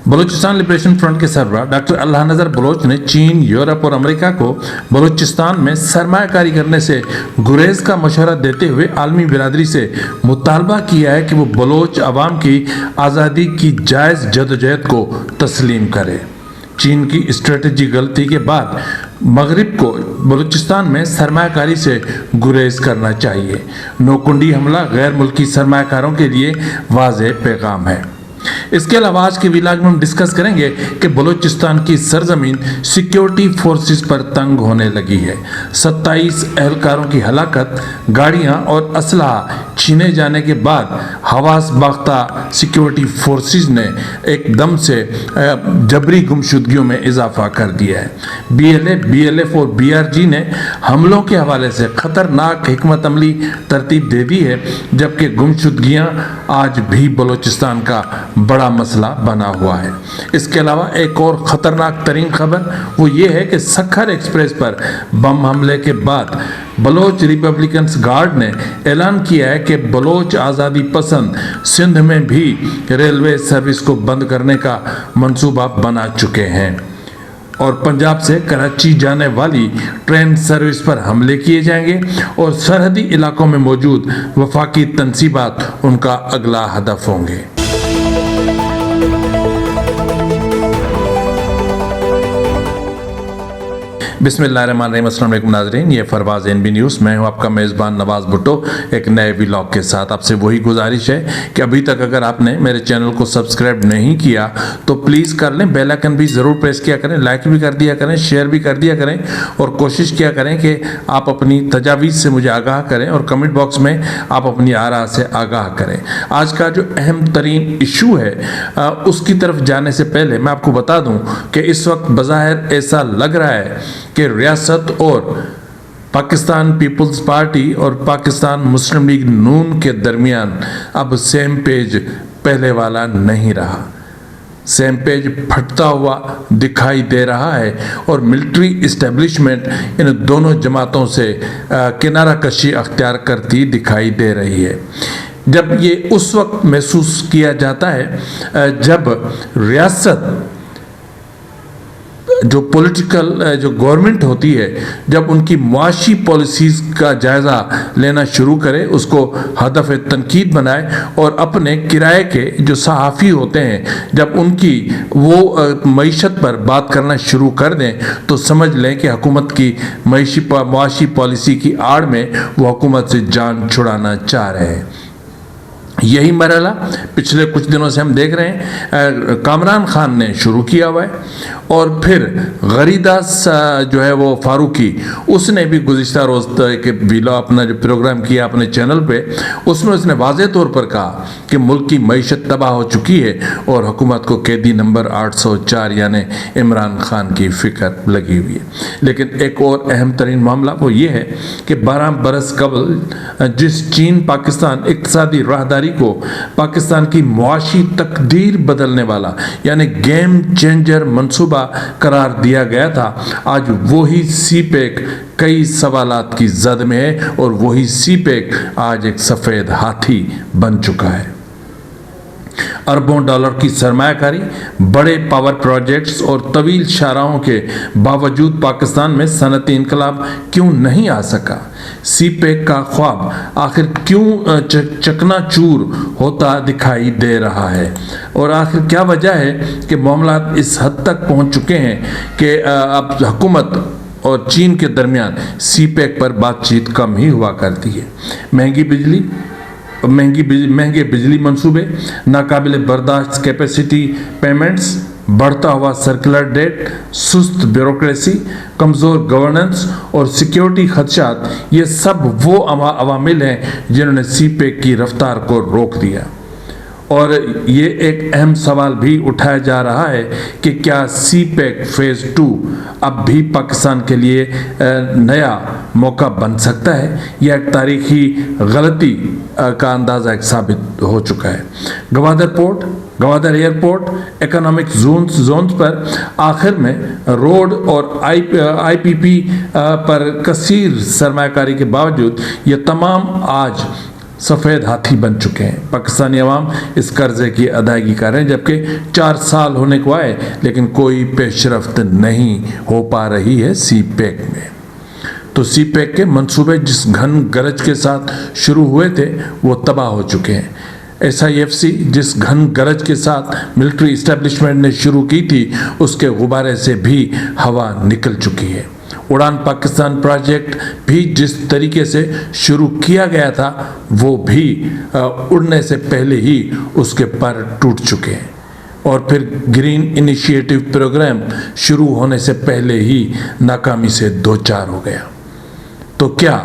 Balochistan liberation front کے سربراہ doctor اللہ نظر بلوچ نے چین، یورپ اور امریکہ کو بلوچستان میں سرمایہ کاری کرنے سے گریز کا مشورہ دیتے ہوئے عالمی برادری سے مطالبہ کیا ہے کہ وہ بلوچ عوام کی آزادی کی جائز جدوجہد کو تسلیم کرے۔ چین کی اسٹریٹجی غلطی کے بعد مغرب کو بلوچستان میں سرمایہ کاری سے گریز کرنا چاہیے۔ نوکنڈی حملہ غیر ملکی سرمایہ کاروں کے لیے واضح پیغام ہے۔ اس کے علاوہ آج کے ویلاگ میں ہم ڈسکس کریں گے کہ بلوچستان کی سرزمین سیکیورٹی فورسز پر تنگ ہونے لگی ہے۔ 27 اہلکاروں کی ہلاکت، گاڑیاں اور اسلحہ چھینے جانے کے بعد حواس باختہ سیکیورٹی فورسز نے ایک دم سے جبری گمشدگیوں میں اضافہ کر دیا ہے۔ BLF اور BRG نے حملوں کے حوالے سے خطرناک حکمت عملی ترتیب دے دی ہے، جبکہ گمشدگیاں آج بھی بلوچستان کا بڑا مسئلہ بنا ہوا ہے۔ اس کے علاوہ ایک اور خطرناک ترین خبر وہ یہ ہے کہ سکھر ایکسپریس پر بم حملے کے بعد بلوچ ریپبلکنز گارڈ نے اعلان کیا ہے کہ بلوچ آزادی پسند سندھ میں بھی ریلوے سروس کو بند کرنے کا منصوبہ بنا چکے ہیں اور پنجاب سے کراچی جانے والی ٹرین سروس پر حملے کیے جائیں گے اور سرحدی علاقوں میں موجود وفاقی تنصیبات ان کا اگلا ہدف ہوں گے۔ بسم اللہ الرحمن الرحیم۔ السلام علیکم ناظرین، یہ فرواز NB نیوز، میں ہوں آپ کا میزبان نواز بھٹو ایک نئے ویلاگ کے ساتھ۔ آپ سے وہی گزارش ہے کہ ابھی تک اگر آپ نے میرے چینل کو سبسکرائب نہیں کیا تو پلیز کر لیں، بیل آئکن بھی ضرور پریس کیا کریں، لائک بھی کر دیا کریں، شیئر بھی کر دیا کریں اور کوشش کیا کریں کہ آپ اپنی تجاویز سے مجھے آگاہ کریں اور کمنٹ باکس میں آپ اپنی آراء سے آگاہ کریں۔ آج کا جو اہم ترین ایشو ہے اس کی طرف جانے سے پہلے میں آپ کو بتا دوں کہ اس وقت بظاہر ایسا لگ رہا ہے کہ ریاست اور پاکستان پیپلز پارٹی اور پاکستان مسلم لیگ نون کے درمیان اب سیم پیج پہلے والا نہیں رہا۔ سیم پیج پھٹتا ہوا دکھائی دے رہا ہے اور ملٹری اسٹیبلشمنٹ ان دونوں جماعتوں سے کنارہ کشی اختیار کرتی دکھائی دے رہی ہے۔ جب یہ اس وقت محسوس کیا جاتا ہے جب ریاست جو پولیٹیکل جو گورنمنٹ ہوتی ہے، جب ان کی معاشی پالیسیز کا جائزہ لینا شروع کرے، اس کو ہدف تنقید بنائے اور اپنے کرائے کے جو صحافی ہوتے ہیں جب ان کی وہ معیشت پر بات کرنا شروع کر دیں تو سمجھ لیں کہ حکومت کی معاشی پالیسی کی آڑ میں وہ حکومت سے جان چھڑانا چاہ رہے ہیں۔ یہی مرحلہ پچھلے کچھ دنوں سے ہم دیکھ رہے ہیں کامران خان نے شروع کیا ہوا ہے اور پھر غریدہ جو ہے وہ فاروقی، اس نے بھی گزشتہ روز کے ویلا اپنا جو پروگرام کیا اپنے چینل پہ، اس میں اس نے واضح طور پر کہا کہ ملک کی معیشت تباہ ہو چکی ہے اور حکومت کو قیدی نمبر 804 یعنی عمران خان کی فکر لگی ہوئی ہے۔ لیکن ایک اور اہم ترین معاملہ وہ یہ ہے کہ 12 برس قبل جس چین پاکستان اقتصادی راہداری کو پاکستان کی معاشی تقدیر بدلنے والا یعنی گیم چینجر منصوبہ قرار دیا گیا تھا، آج وہی سی پیک کئی سوالات کی زد میں ہے اور وہی سی پیک آج ایک سفید ہاتھی بن چکا ہے۔ اربوں ڈالر کی سرمایہ کاری، بڑے پاور پروجیکٹس اور طویل شاہراہوں کے باوجود پاکستان میں صنعتی انقلاب کیوں نہیں آ سکا؟ سی پیک کا خواب آخر کیوں چکنا چور ہوتا دکھائی دے رہا ہے اور آخر کیا وجہ ہے کہ معاملات اس حد تک پہنچ چکے ہیں کہ اب حکومت اور چین کے درمیان سی پیک پر بات چیت کم ہی ہوا کرتی ہے۔ مہنگے بجلی منصوبے، ناقابل برداشت کیپیسٹی پیمنٹس، بڑھتا ہوا سرکولر ڈیٹ، سست بیوروکریسی، کمزور گورننس اور سیکیورٹی خدشات، یہ سب وہ عوامل ہیں جنہوں نے سی پیک کی رفتار کو روک دیا۔ اور یہ ایک اہم سوال بھی اٹھایا جا رہا ہے کہ کیا سی پیک فیز 2 اب بھی پاکستان کے لیے نیا موقع بن سکتا ہے یا ایک تاریخی غلطی کا اندازہ ثابت ہو چکا ہے۔ گوادر ایئرپورٹ اکنامک زونز پر آخر میں روڈ اور IPP پر کثیر سرمایہ کاری کے باوجود یہ تمام آج سفید ہاتھی بن چکے ہیں۔ پاکستانی عوام اس قرضے کی ادائیگی کر رہے ہیں، جبکہ 4 سال ہونے کو آئے لیکن کوئی پیش رفت نہیں ہو پا رہی ہے سی پیک میں۔ تو سی پیک کے منصوبے جس گھن گرج کے ساتھ شروع ہوئے تھے وہ تباہ ہو چکے ہیں۔ SIFC جس گھن گرج کے ساتھ ملٹری اسٹیبلشمنٹ نے شروع کی تھی اس کے غبارے سے بھی ہوا نکل چکی ہے۔ اڑان پاکستان پروجیکٹ بھی جس طریقے سے شروع کیا گیا تھا وہ بھی اڑنے سے پہلے ہی اس کے پر ٹوٹ چکے ہیں، اور پھر گرین انیشیٹو پروگرام شروع ہونے سے پہلے ہی ناکامی سے دوچار ہو گیا۔ تو کیا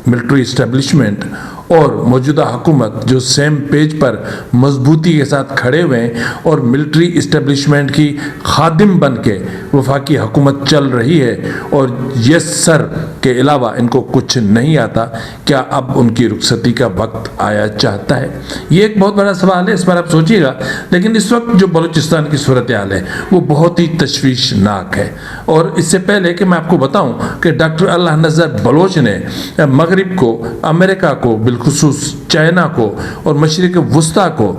ملٹری اسٹیبلشمنٹ اور موجودہ حکومت جو سیم پیج پر مضبوطی کے ساتھ کھڑے ہوئے ہیں اور ملٹری اسٹیبلشمنٹ کی خادم بن کے وفاقی حکومت چل رہی ہے اور یس سر کے علاوہ ان کو کچھ نہیں آتا، کیا اب ان کی رخصتی کا وقت آیا چاہتا ہے؟ یہ ایک بہت بڑا سوال ہے، اس پر آپ سوچیے گا۔ لیکن اس وقت جو بلوچستان کی صورتحال ہے وہ بہت ہی تشویشناک ہے، اور اس سے پہلے کہ میں آپ کو بتاؤں کہ ڈاکٹر اللہ نذر بلوچ نے مغرب کو، امریکہ کو، بالخصوص چائنا کو اور مشرق وسطیٰ کو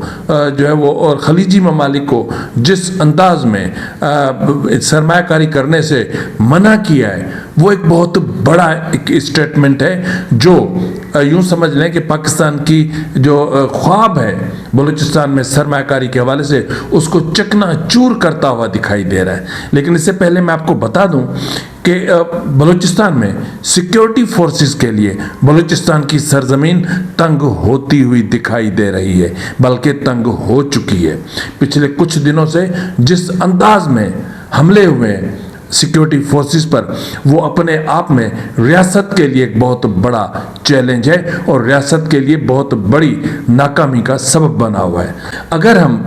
جو ہے وہ اور خلیجی ممالک کو جس انداز میں سرمایہ کاری کرنے سے منع کیا ہے، وہ ایک بہت بڑا ایک اسٹیٹمنٹ ہے جو یوں سمجھ لیں کہ پاکستان کی جو خواب ہے بلوچستان میں سرمایہ کاری کے حوالے سے اس کو چکنا چور کرتا ہوا دکھائی دے رہا ہے۔ لیکن اس سے پہلے میں آپ کو بتا دوں کہ بلوچستان میں سیکیورٹی فورسز کے لیے بلوچستان کی سرزمین تنگ ہوتی ہوئی دکھائی دے رہی ہے، بلکہ تنگ ہو چکی ہے۔ پچھلے کچھ دنوں سے جس انداز میں حملے ہوئے ہیں سیکیورٹی فورسز پر، وہ اپنے آپ میں ریاست کے لیے ایک بہت بڑا چیلنج ہے اور ریاست کے لیے بہت بڑی ناکامی کا سبب بنا ہوا ہے۔ اگر ہم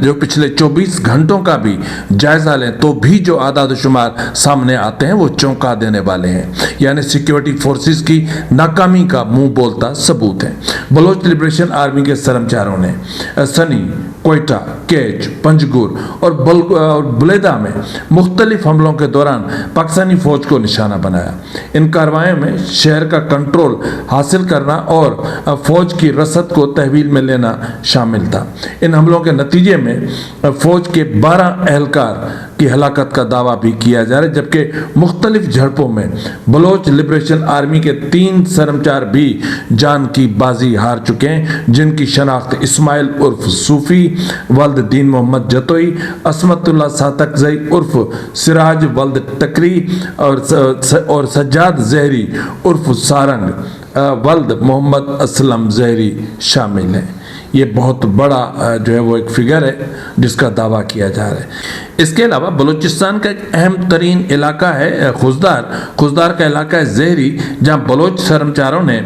جو پچھلے 24 گھنٹوں کا بھی جائزہ لیں تو بھی جو اعداد و شمار سامنے آتے ہیں وہ چونکا دینے والے ہیں، یعنی سیکیورٹی فورسز کی ناکامی کا منہ بولتا ثبوت ہے۔ بلوچ لبریشن آرمی کے سرمچاروں نے سنی، کوئٹہ، کیچ، پنجگور اور بلیدہ میں مختلف حملوں کے دوران پاکستانی فوج کو نشانہ بنایا۔ ان کارروائیوں میں شہر کا کنٹرول حاصل کرنا اور فوج کی رسد کو تحویل میں لینا شامل تھا۔ ان حملوں کے نتیجے میں فوج کے 12 اہلکار کی ہلاکت کا دعویٰ بھی کیا جا رہا ہے، جبکہ مختلف جھڑپوں میں بلوچ لبریشن آرمی کے 3 سرمچار بھی جان کی بازی ہار چکے ہیں، جن کی شناخت اسماعیل عرف صوفی ولد دین محمد جتوئی، عصمت اللہ ساتکزئی عرف سراج ولد ٹکری اور سجاد زہری عرف سارنگ ولد محمد اسلم زہری شامل ہیں۔ یہ بہت بڑا جو ہے وہ ایک فگر ہے جس کا دعویٰ کیا جا رہا ہے۔ اس کے علاوہ بلوچستان کا ایک اہم ترین علاقہ ہے خوزدار کا علاقہ ہے زہری، جہاں بلوچ سرمچاروں نے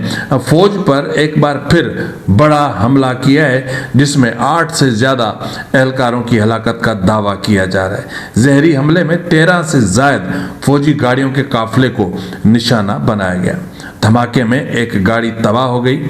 فوج پر ایک بار پھر بڑا حملہ کیا ہے، جس میں 8 سے زیادہ اہلکاروں کی ہلاکت کا دعویٰ کیا جا رہا ہے۔ زہری حملے میں 13 سے زائد فوجی گاڑیوں کے قافلے کو نشانہ بنایا گیا۔ دھماکے میں ایک گاڑی تباہ ہو گئی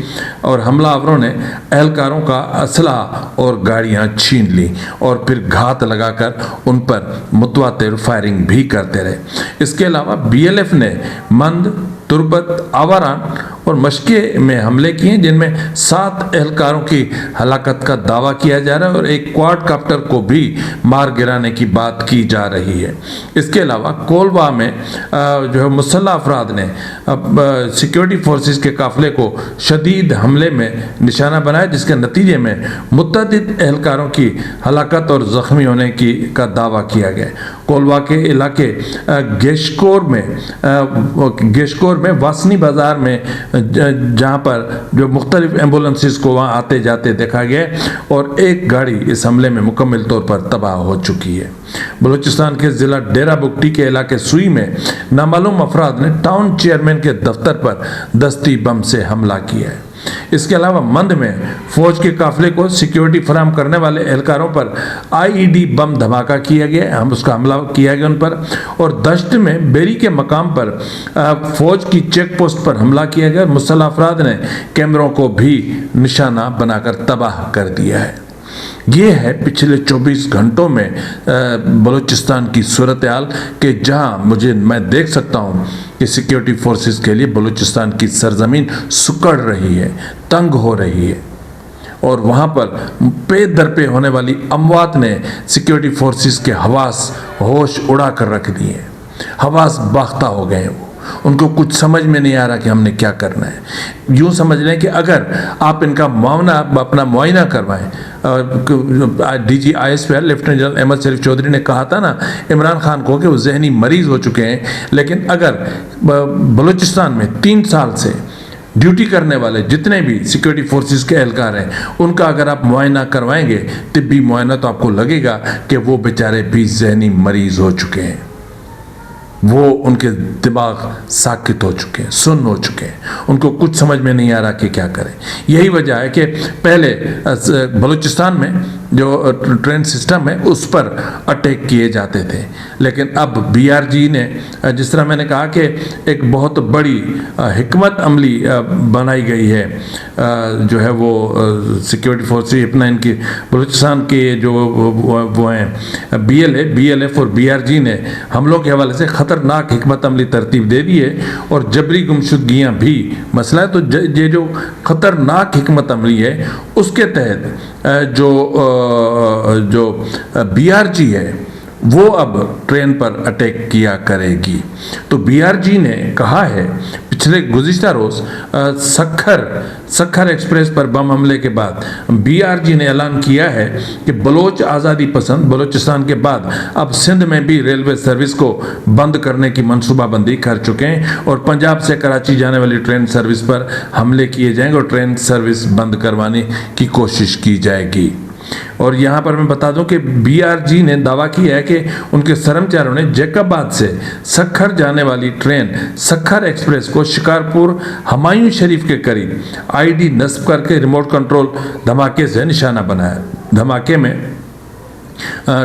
اور حملہ آوروں نے اہلکاروں کا اسلحہ اور گاڑیاں چھین لی اور پھر گھات لگا کر ان پر متواتر فائرنگ بھی کرتے رہے۔ اس کے علاوہ BLF نے مند، تربت، آواران اور مشکے میں حملے کیے، جن میں 7 اہلکاروں کی ہلاکت کا دعویٰ کیا جا رہا ہے اور ایک کوارڈ کاپٹر کو بھی مار گرانے کی بات کی جا رہی ہے۔ اس کے علاوہ کولوا میں جو ہے مسلح افراد نے سیکیورٹی فورسز کے قافلے کو شدید حملے میں نشانہ بنایا، جس کے نتیجے میں متعدد اہلکاروں کی ہلاکت اور زخمی ہونے کا دعویٰ کیا گیا۔ کولوا کے علاقے گیشکور میں واسنی بازار میں جہاں پر جو مختلف ایمبولنسز کو وہاں آتے جاتے دیکھا گیا اور ایک گاڑی اس حملے میں مکمل طور پر تباہ ہو چکی ہے۔ بلوچستان کے ضلع ڈیرہ بگٹی کے علاقے سوئی میں نامعلوم افراد نے ٹاؤن چیئرمین کے دفتر پر دستی بم سے حملہ کیا ہے۔ اس کے علاوہ مند میں فوج کے قافلے کو سیکیورٹی فراہم کرنے والے اہلکاروں پر IED بم دھماکہ کیا گیا، اس کا حملہ کیا گیا ان پر، اور دشت میں بیری کے مقام پر فوج کی چیک پوسٹ پر حملہ کیا گیا۔ مسلح افراد نے کیمروں کو بھی نشانہ بنا کر تباہ کر دیا ہے۔ یہ ہے پچھلے 24 گھنٹوں میں بلوچستان کی صورتحال کہ جہاں میں دیکھ سکتا ہوں کہ سیکیورٹی فورسز کے لیے بلوچستان کی سرزمین سکڑ رہی ہے، تنگ ہو رہی ہے، اور وہاں پر پے در پے ہونے والی اموات نے سیکیورٹی فورسز کے حواس ہوش اڑا کر رکھ دیے ہیں، حواس باختہ ہو گئے ہیں، ان کو کچھ سمجھ میں نہیں آ رہا کہ ہم نے کیا کرنا ہے۔ یوں سمجھ لیں کہ اگر آپ ان کا اپنا معائنہ کروائیں، D G I S P R lieutenant general Ahmed Sharif Chaudhry نے کہا تھا نا عمران خان کو کہ وہ ذہنی مریض ہو چکے ہیں، لیکن اگر بلوچستان میں 3 سال سے ڈیوٹی کرنے والے جتنے بھی سیکیورٹی فورسز کے اہلکار ہیں ان کا اگر آپ معائنہ کروائیں گے، طبی معائنہ، تو آپ کو لگے گا کہ وہ بیچارے بھی ذہنی مریض ہو چکے ہیں، وہ ان کے دماغ ساکت ہو چکے ہیں، سن ہو چکے ہیں، ان کو کچھ سمجھ میں نہیں آ رہا کہ کیا کریں۔ یہی وجہ ہے کہ پہلے بلوچستان میں جو ٹرین سسٹم ہے اس پر اٹیک کیے جاتے تھے، لیکن اب بی آر جی نے، جس طرح میں نے کہا کہ ایک بہت بڑی حکمت عملی بنائی گئی ہے، جو ہے وہ سیکیورٹی فورسز اپنا ان کی بلوچستان کے جو وہ ہیں بی ایل ایف اور بی آر جی نے حملوں کے حوالے سے خطرناک حکمت عملی ترتیب دے دی ہے، اور جبری گمشدگیاں بھی مسئلہ ہے۔ تو یہ جو خطرناک حکمت عملی ہے اس کے تحت جو بی آر جی ہے وہ اب ٹرین پر اٹیک کیا کرے گی۔ تو بی آر جی نے کہا ہے پچھلے گزشتہ روز سکھر ایکسپریس پر بم حملے کے بعد بی آر جی نے اعلان کیا ہے کہ بلوچ آزادی پسند بلوچستان کے بعد اب سندھ میں بھی ریلوے سروس کو بند کرنے کی منصوبہ بندی کر چکے ہیں، اور پنجاب سے کراچی جانے والی ٹرین سروس پر حملے کیے جائیں گے اور ٹرین سروس بند کروانے کی کوشش کی جائے گی۔ اور یہاں پر میں بتا دوں کہ بی آر جی نے دعویٰ کیا ہے کہ ان کے سرمچاروں نے جیکب آباد سے سکھر جانے والی ٹرین سکھر ایکسپریس کو شکارپور ہمایوں شریف کے قریب آئی ڈی نصب کر کے ریموٹ کنٹرول دھماکے سے نشانہ بنایا۔ دھماکے میں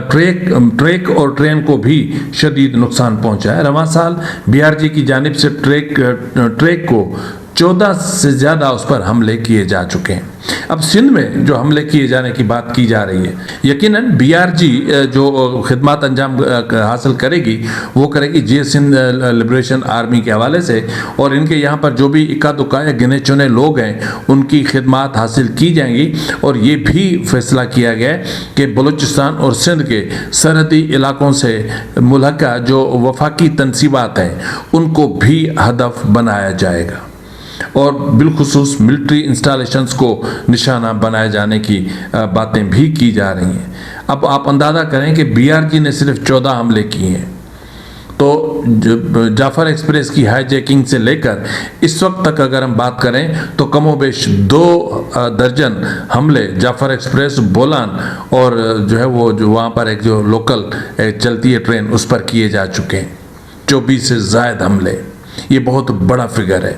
ٹریک اور ٹرین کو بھی شدید نقصان پہنچا ہے۔ رواں سال بی آر جی کی جانب سے ٹریک کو 14 سے زیادہ اس پر حملے کیے جا چکے ہیں۔ اب سندھ میں جو حملے کیے جانے کی بات کی جا رہی ہے، یقیناً بی آر جی جو خدمات انجام حاصل کرے گی وہ کرے گی جے سندھ لبریشن آرمی کے حوالے سے، اور ان کے یہاں پر جو بھی اکا دکا یا گنے چنے لوگ ہیں ان کی خدمات حاصل کی جائیں گی۔ اور یہ بھی فیصلہ کیا گیا ہے کہ بلوچستان اور سندھ کے سرحدی علاقوں سے ملحقہ جو وفاقی تنصیبات ہیں ان کو بھی ہدف بنایا جائے گا، اور بالخصوص ملٹری انسٹالیشنز کو نشانہ بنائے جانے کی باتیں بھی کی جا رہی ہیں۔ اب آپ اندازہ کریں کہ بی آر جی نے صرف 14 حملے کیے ہیں، تو جعفر ایکسپریس کی ہائی جیکنگ سے لے کر اس وقت تک اگر ہم بات کریں تو کم و بیش 2 درجن حملے جعفر ایکسپریس، بولان اور جو ہے وہ جو وہاں پر ایک جو لوکل چلتی ہے ٹرین اس پر کیے جا چکے ہیں۔ 24 سے زائد حملے، یہ بہت بڑا فگر ہے۔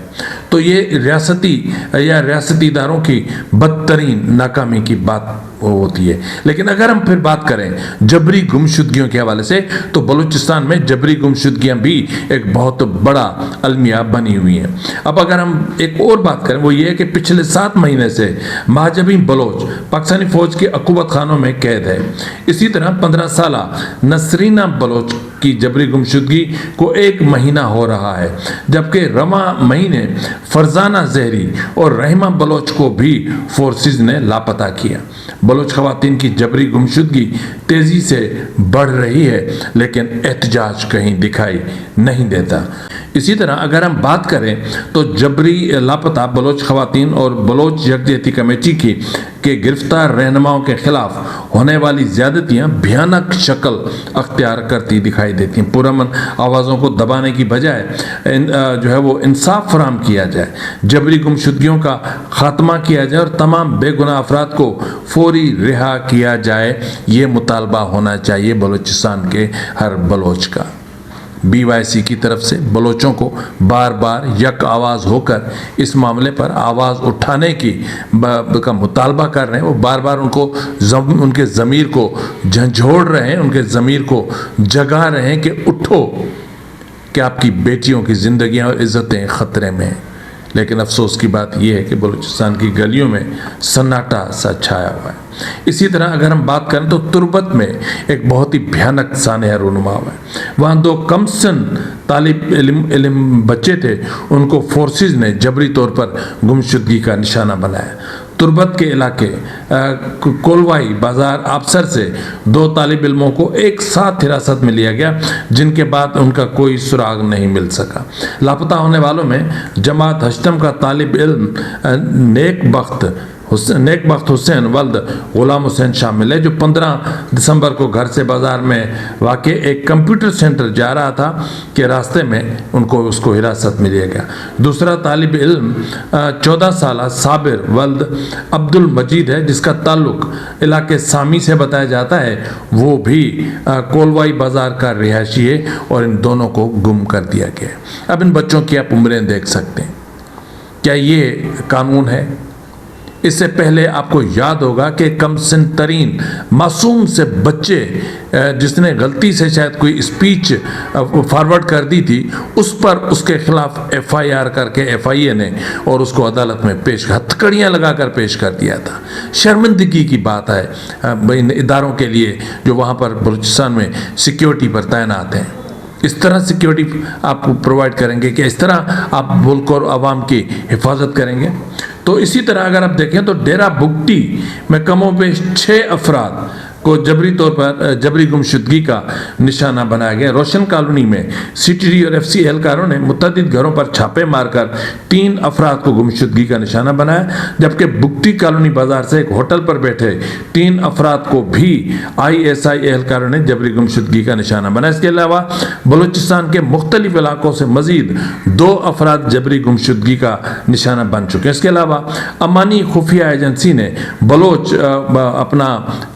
تو یہ ریاستی اداروں کی بدترین ناکامی کی بات ہوتی ہے۔ لیکن اگر ہم پھر بات کریں جبری گمشدگیوں کے حوالے سے تو بلوچستان میں جبری گمشدگیاں بھی ایک بہت بڑا المیہ بنی ہوئی ہیں۔ اب اگر ہم ایک اور بات کریں وہ یہ ہے کہ پچھلے 7 مہینے سے مہاجبین بلوچ پاکستانی فوج کے عقوبت خانوں میں قید ہے۔ اسی طرح 15 سالہ نسرینہ بلوچ کی جبری گمشدگی کو 1 مہینہ ہو رہا ہے، جبکہ رواں مہینے فرزانہ زہری اور رحمہ بلوچ کو بھی فورسز نے لاپتہ کیا۔ بلوچ خواتین کی جبری گمشدگی تیزی سے بڑھ رہی ہے، لیکن احتجاج کہیں دکھائی نہیں دیتا۔ اسی طرح اگر ہم بات کریں تو جبری لاپتہ بلوچ خواتین اور بلوچ یکجہتی کمیٹی کے گرفتار رہنماؤں کے خلاف ہونے والی زیادتیاں بھیانک شکل اختیار کرتی دکھائی دیتی ہیں۔ پرامن آوازوں کو دبانے کی بجائے جو ہے وہ انصاف فراہم کیا جائے، جبری گمشدگیوں کا خاتمہ کیا جائے اور تمام بے گناہ افراد کو فوری رہا کیا جائے، یہ مطالبہ ہونا چاہیے بلوچستان کے ہر بلوچ کا۔ بی وائی سی کی طرف سے بلوچوں کو بار بار یک آواز ہو کر اس معاملے پر آواز اٹھانے کا مطالبہ کر رہے ہیں۔ وہ بار بار ان کے ضمیر کو جھنجھوڑ رہے ہیں، ان کے ضمیر کو جگا رہے ہیں کہ اٹھو، کہ آپ کی بیٹیوں کی زندگیاں اور عزتیں خطرے میں ہیں۔ لیکن افسوس کی بات یہ ہے کہ بلوچستان کی گلیوں میں سناٹا سا چھایا ہوا ہے۔ اسی طرح اگر ہم بات کریں تو تربت میں ایک بہت ہی بھیانک سانحہ رونما ہوا ہے۔ وہاں 2 کم سن طالب علم بچے تھے، ان کو فورسز نے جبری طور پر گمشدگی کا نشانہ بنایا۔ تربت کے علاقے کولوائی بازار آبسر سے 2 طالب علموں کو ایک ساتھ حراست میں لیا گیا، جن کے بعد ان کا کوئی سراغ نہیں مل سکا۔ لاپتہ ہونے والوں میں جماعت ہشتم کا طالب علم نیک بخت حسین ولد غلام حسین شامل ہے، جو 15 دسمبر کو گھر سے بازار میں واقع ایک کمپیوٹر سینٹر جا رہا تھا کہ راستے میں اس کو حراست میں لیا گیا۔ دوسرا طالب علم 14 سالہ صابر ولد عبد المجید ہے، جس کا تعلق علاقے سامی سے بتایا جاتا ہے، وہ بھی کولوائی بازار کا رہائشی ہے اور ان دونوں کو گم کر دیا گیا ہے۔ اب ان بچوں کی آپ عمریں دیکھ سکتے ہیں۔ کیا یہ قانون ہے؟ اس سے پہلے آپ کو یاد ہوگا کہ کم سن ترین معصوم سے بچے جس نے غلطی سے شاید کوئی اسپیچ فارورڈ کر دی تھی، اس پر اس کے خلاف FIR کر کے FIA نے اور اس کو عدالت میں ہتھکڑیاں لگا کر پیش کر دیا تھا۔ شرمندگی کی بات ہے ان اداروں کے لیے جو وہاں پر بلوچستان میں سیکیورٹی پر تعینات ہیں۔ اس طرح سیکیورٹی آپ کو پرووائڈ کریں گے کہ اس طرح آپ ملک اور عوام کی حفاظت کریں گے؟ تو اسی طرح اگر آپ دیکھیں تو ڈیرہ بگٹی میں کم و بیش 6 افراد کو جبری طور پر جبری گمشدگی کا نشانہ بنایا گیا۔ روشن کالونی میں CTD اور FC اہلکاروں نے متعدد گھروں پر چھاپے مار کر 3 افراد کو گمشدگی کا نشانہ بنایا، جبکہ بگٹی کالونی بازار سے ایک ہوٹل پر بیٹھے 3 افراد کو بھی ISI اہلکاروں نے جبری گمشدگی کا نشانہ بنایا۔ اس کے علاوہ بلوچستان کے مختلف علاقوں سے مزید 2 افراد جبری گمشدگی کا نشانہ بن چکے ہیں۔ اس کے علاوہ امانی خفیہ ایجنسی نے بلوچ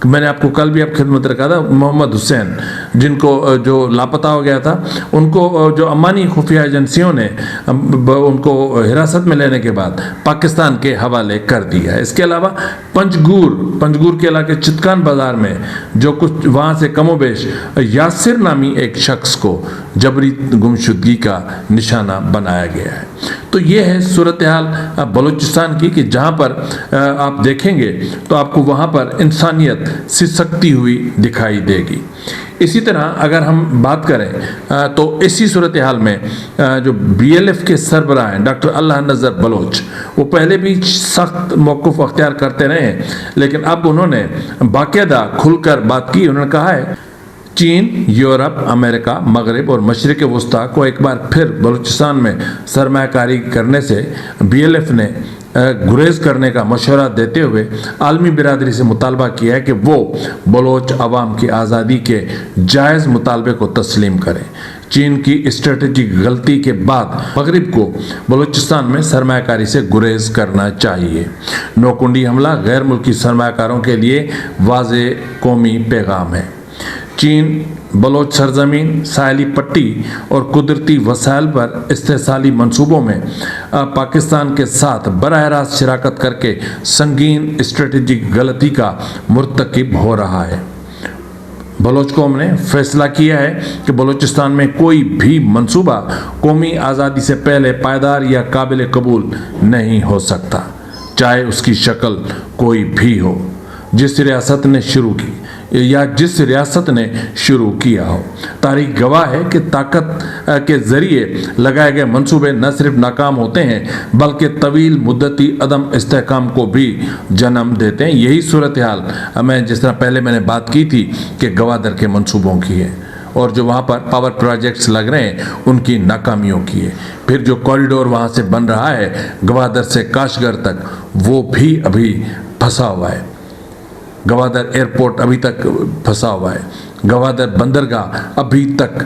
میں نے آپ کو کل بھی آپ خدمت رکھا تھا، محمد حسین جن کو جو لاپتہ ہو گیا تھا، ان کو جو امانی خفیہ ایجنسیوں نے ان کو حراست میں لینے کے بعد پاکستان کے حوالے کر دیا ہے۔ اس کے علاوہ پنجگور کے علاقے چتکان بازار میں جو کچھ وہاں سے کم و بیش یاسر نامی ایک شخص کو جبری گمشدگی کا نشانہ بنایا گیا ہے۔ تو یہ ہے صورتحال بلوچستان کی کہ جہاں پر آپ دیکھیں گے تو آپ کو وہاں پر انسانیت سسکتی ہوئی دکھائی دے گی۔ اسی طرح اگر ہم بات کریں تو اسی صورتحال میں جو BLF کے سربراہ ہیں ڈاکٹر اللہ نظر بلوچ، وہ پہلے بھی سخت موقف اختیار کرتے رہے ہیں، لیکن اب انہوں نے باقاعدہ کھل کر بات کی۔ انہوں نے کہا ہے چین، یورپ، امریکہ، مغرب اور مشرق وسطیٰ کو ایک بار پھر بلوچستان میں سرمایہ کاری کرنے سے BLF نے گریز کرنے کا مشورہ دیتے ہوئے عالمی برادری سے مطالبہ کیا ہے کہ وہ بلوچ عوام کی آزادی کے جائز مطالبے کو تسلیم کریں۔ چین کی اسٹریٹجک غلطی کے بعد مغرب کو بلوچستان میں سرمایہ کاری سے گریز کرنا چاہیے۔ نوکنڈی حملہ غیر ملکی سرمایہ کاروں کے لیے واضح قومی پیغام ہے۔ چین بلوچ سرزمین، ساحلی پٹی اور قدرتی وسائل پر استحصالی منصوبوں میں پاکستان کے ساتھ براہ راست شراکت کر کے سنگین اسٹریٹجک غلطی کا مرتکب ہو رہا ہے۔ بلوچ قوم نے فیصلہ کیا ہے کہ بلوچستان میں کوئی بھی منصوبہ قومی آزادی سے پہلے پائیدار یا قابل قبول نہیں ہو سکتا، چاہے اس کی شکل کوئی بھی ہو، جس ریاست نے شروع کیا ہو۔ تاریخ گواہ ہے کہ طاقت کے ذریعے لگائے گئے منصوبے نہ صرف ناکام ہوتے ہیں بلکہ طویل مدتی عدم استحکام کو بھی جنم دیتے ہیں۔ یہی صورتحال جس طرح پہلے میں نے بات کی تھی کہ گوادر کے منصوبوں کی ہے، اور جو وہاں پر پاور پروجیکٹس لگ رہے ہیں ان کی ناکامیوں کی ہے۔ پھر جو کوریڈور وہاں سے بن رہا ہے گوادر سے کاشغر تک، وہ بھی ابھی پھنسا ہوا ہے۔ گوادر ایئرپورٹ ابھی تک پھنسا ہوا ہے، گوادر بندرگاہ ابھی تک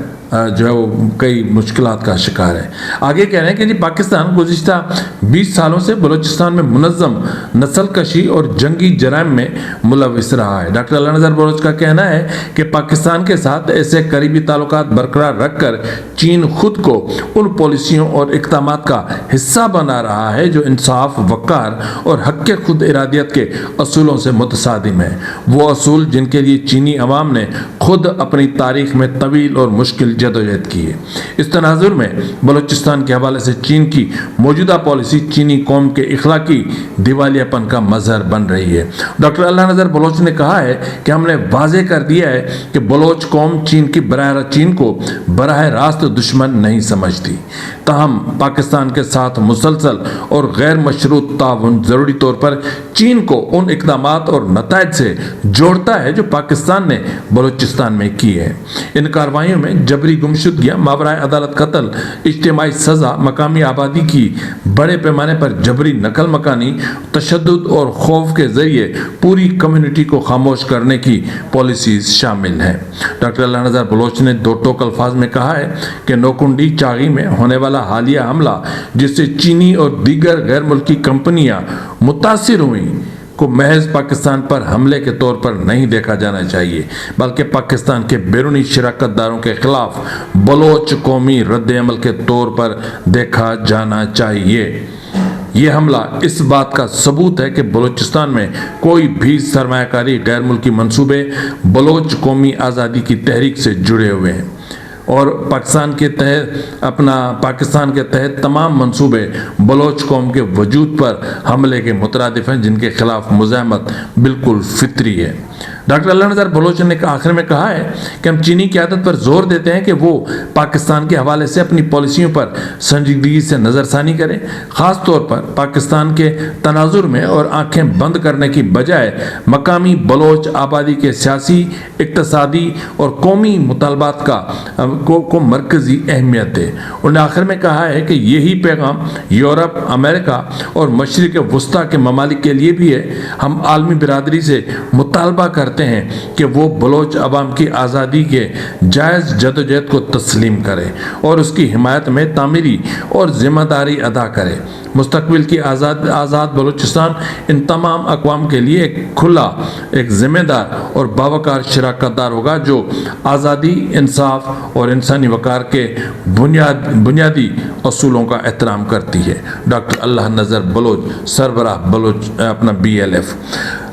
جو ہے وہ کئی مشکلات کا شکار ہے۔ آگے کہہ رہے ہیں کہ جی پاکستان گزشتہ 20 سالوں سے بلوچستان میں منظم نسل کشی اور جنگی جرائم میں ملوث رہا ہے۔ ڈاکٹر اللہ نظر بلوچ کا کہنا ہے کہ پاکستان کے ساتھ ایسے قریبی تعلقات برقرار رکھ کر چین خود کو ان پالیسیوں اور اقدامات کا حصہ بنا رہا ہے جو انصاف، وقار اور حق خود ارادیت کے اصولوں سے متصادم ہیں۔ وہ اصول جن کے لیے چینی عوام نے خود اپنی تاریخ میں طویل اور مشکل جدوجہد کی ہے۔ اس تناظر میں بلوچستان کے حوالے سے چین کی موجودہ پالیسی چینی قوم کے اخلاقی دیوالیہ پن کا مظہر بن رہی ہے۔ ڈاکٹر اللہ نذر بلوچ نے کہا ہے کہ ہم نے واضح کر دیا ہے کہ بلوچ قوم چین کو براہ راست دشمن نہیں سمجھتی، تاہم پاکستان کے ساتھ مسلسل اور غیر مشروط تعاون ضروری طور پر چین کو ان اقدامات اور نتائج سے جوڑتا ہے جو پاکستان نے بلوچستان میں کی ہے۔ ان کارروائیوں میں جبری گمشدگیاں، ماورائے عدالت قتل، اجتماعی سزا، مقامی آبادی کی بڑے پیمانے پر جبری نقل مکانی، تشدد اور خوف کے ذریعے پوری کمیونٹی کو خاموش کرنے کی پالیسیز شامل ہیں۔ ڈاکٹر اللہ نذر بلوچ نے دو ٹوک الفاظ میں کہا ہے کہ نوکنڈی چاغی میں ہونے والا حالیہ حملہ جس سے چینی اور دیگر غیر ملکی کمپنیاں متاثر ہوئیں کو محض پاکستان پر حملے کے طور پر نہیں دیکھا جانا چاہیے، بلکہ پاکستان کے بیرونی شراکت داروں کے خلاف بلوچ قومی رد عمل کے طور پر دیکھا جانا چاہیے۔ یہ حملہ اس بات کا ثبوت ہے کہ بلوچستان میں کوئی بھی سرمایہ کاری غیر ملکی منصوبے بلوچ قومی آزادی کی تحریک سے جڑے ہوئے ہیں، اور پاکستان کے تحت تمام منصوبے بلوچ قوم کے وجود پر حملے کے مترادف ہیں، جن کے خلاف مزاحمت بالکل فطری ہے۔ ڈاکٹر اللہ نذر بلوچ نے آخر میں کہا ہے کہ ہم چینی کی عادت پر زور دیتے ہیں کہ وہ پاکستان کے حوالے سے اپنی پالیسیوں پر سنجیدگی سے نظر ثانی کریں، خاص طور پر پاکستان کے تناظر میں، اور آنکھیں بند کرنے کی بجائے مقامی بلوچ آبادی کے سیاسی، اقتصادی اور قومی مطالبات کو مرکزی اہمیت دے۔ انہوں نے آخر میں کہا ہے کہ یہی پیغام یورپ، امریکہ اور مشرق وسطیٰ کے ممالک کے لیے بھی ہے۔ ہم عالمی برادری سے مطالبہ کرتے ہیں کہ وہ بلوچ عوام کی آزادی کے جائز جدوجہد کو تسلیم کرے اور اس کی حمایت میں تعمیری اور ذمہ داری ادا کرے۔ مستقبل کی آزاد بلوچستان ان تمام اقوام کے لیے ایک کھلا، ایک ذمہ دار اور باوقار شراکت دار ہوگا جو آزادی، انصاف اور انسانی وقار کے بنیادی اصولوں کا احترام کرتی ہے۔ ڈاکٹر اللہ نذر بلوچ، سربراہ بلوچ BLF۔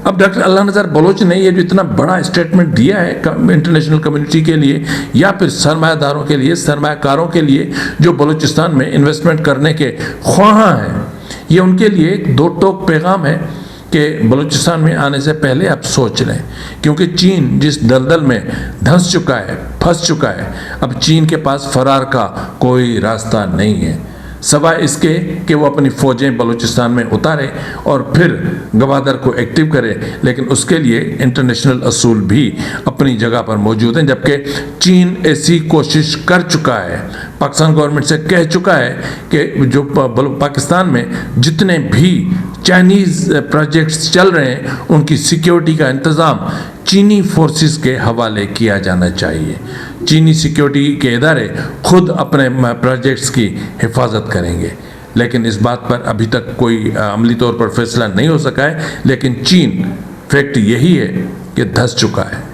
اب ڈاکٹر اللہ نذر بلوچ نے یہ جو اتنا بڑا اسٹیٹمنٹ دیا ہے انٹرنیشنل کمیونٹی کے لیے یا پھر سرمایہ داروں کے لیے، سرمایہ کاروں کے لیے جو بلوچستان میں انویسٹمنٹ کرنے کے خواہاں ہیں، یہ ان کے لیے ایک دو ٹوک پیغام ہے کہ بلوچستان میں آنے سے پہلے آپ سوچ لیں، کیونکہ چین جس دلدل میں دھنس چکا ہے، پھنس چکا ہے، اب چین کے پاس فرار کا کوئی راستہ نہیں ہے، سوائے اس کے کہ وہ اپنی فوجیں بلوچستان میں اتارے اور پھر گوادر کو ایکٹیو کرے، لیکن اس کے لیے انٹرنیشنل اصول بھی اپنی جگہ پر موجود ہیں، جبکہ چین ایسی کوشش کر چکا ہے، پاکستان گورنمنٹ سے کہہ چکا ہے کہ جو پاکستان میں جتنے بھی چائنیز پروجیکٹس چل رہے ہیں ان کی سیکیورٹی کا انتظام چینی فورسز کے حوالے کیا جانا چاہیے۔ چینی سیکیورٹی کے ادارے خود اپنے پروجیکٹس کی حفاظت کریں گے، لیکن اس بات پر ابھی تک کوئی عملی طور پر فیصلہ نہیں ہو سکا ہے، لیکن چین فیکٹ یہی ہے کہ دھس چکا ہے۔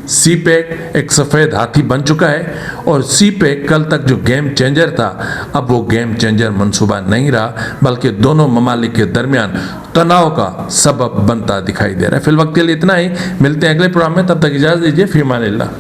سی پیک ایک سفید ہاتھی بن چکا ہے، اور سی پیک کل تک جو گیم چینجر تھا اب وہ گیم چینجر منصوبہ نہیں رہا، بلکہ دونوں ممالک کے درمیان تناؤ کا سبب بنتا دکھائی دے رہا ہے۔ فی الوقت کے لیے اتنا ہی، ملتے ہیں اگلے پروگرام میں، تب تک اجازت دیجیے، فی امان اللہ۔